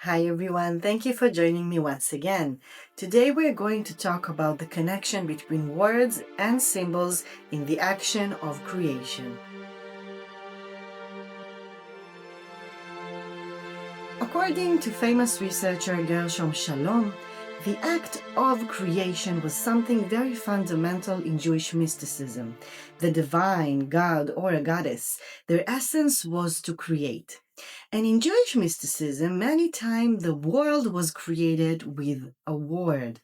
Hi everyone, thank you for joining me once again. Today we're going to talk about the connection between words and symbols in the action of creation. According to famous researcher Gershom Shalom, the act of creation was something very fundamental in Jewish mysticism. The divine, God, or a goddess, their essence was to create. And in Jewish mysticism, many times the world was created with a word.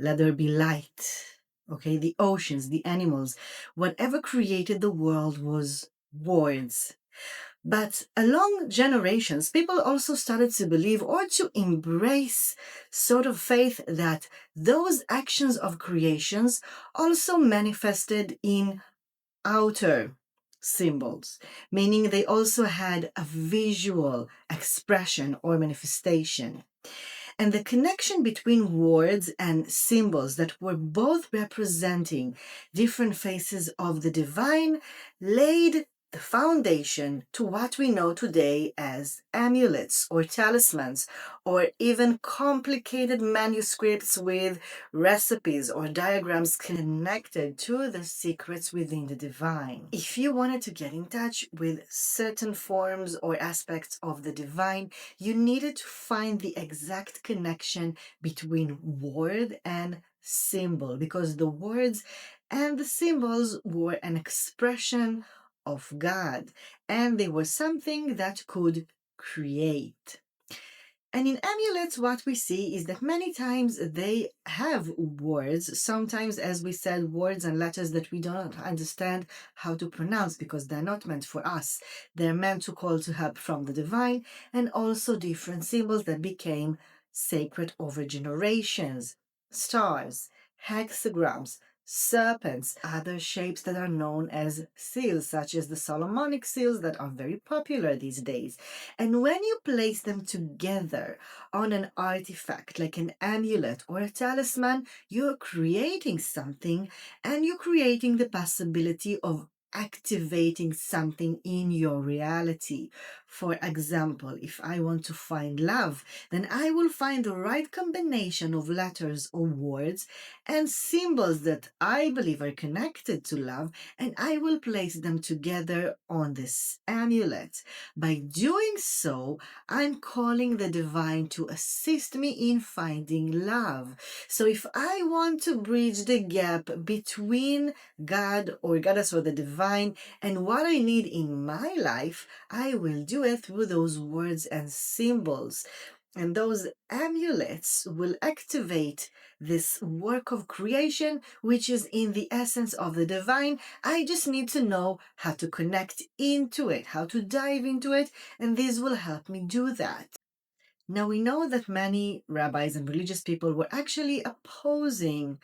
Let there be light. Okay, the oceans, the animals, whatever created the world was words. But along generations, people also started to believe or to embrace sort of faith that those actions of creations also manifested in outer symbols, meaning they also had a visual expression or manifestation. And the connection between words and symbols that were both representing different faces of the divine laid the foundation to what we know today as amulets or talismans, or even complicated manuscripts with recipes or diagrams connected to the secrets within the divine. If you wanted to get in touch with certain forms or aspects of the divine, you needed to find the exact connection between word and symbol, because the words and the symbols were an expression of God, and they were something that could create. And in amulets, what we see is that many times they have words, sometimes, as we said, words and letters that we don't understand how to pronounce because they're not meant for us. They're meant to call to help from the divine, and also different symbols that became sacred over generations: stars, hexagrams, serpents, other shapes that are known as seals, such as the Solomonic seals that are very popular these days. And when you place them together on an artifact like an amulet or a talisman, you're creating something, and you're creating the possibility of activating something in your reality. For example, if I want to find love, then I will find the right combination of letters or words and symbols that I believe are connected to love, and I will place them together on this amulet. By doing so, I'm calling the divine to assist me in finding love. So if I want to bridge the gap between God or goddess or the divine and what I need in my life, I will do it through those words and symbols. And those amulets will activate this work of creation, which is in the essence of the divine. I just need to know how to connect into it, how to dive into it, and this will help me do that. Now, we know that many rabbis and religious people were actually opposing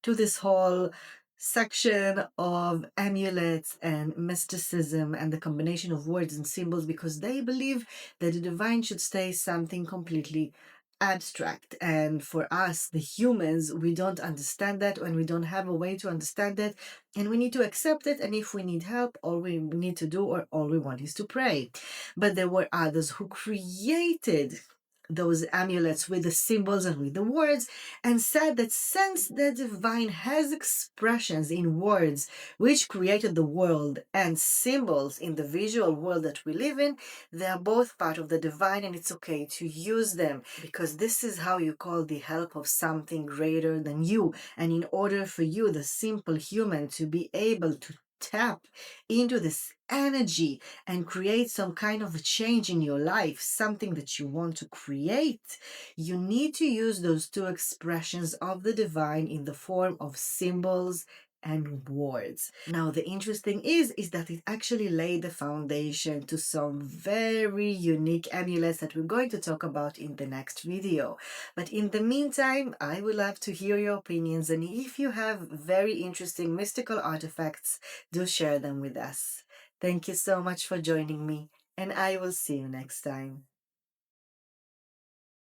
to this whole section of amulets and mysticism and the combination of words and symbols, because they believe that the divine should stay something completely abstract. And for us, the humans, we don't understand that, and we don't have a way to understand it, and we need to accept it. And if we need help, all we need to do, or all we want, is to pray. But there were others who created those amulets with the symbols and with the words, and said that since the divine has expressions in words which created the world and symbols in the visual world that we live in, they are both part of the divine, and it's okay to use them, because this is how you call the help of something greater than you. And in order for you, the simple human, to be able to tap into this energy and create some kind of a change in your life, something that you want to create, you need to use those two expressions of the divine in the form of symbols and words. Now, the interesting is that it actually laid the foundation to some very unique amulets that we're going to talk about in the next video. But in the meantime, I would love to hear your opinions, and if you have very interesting mystical artifacts, do share them with us. Thank you so much for joining me, and I will see you next time.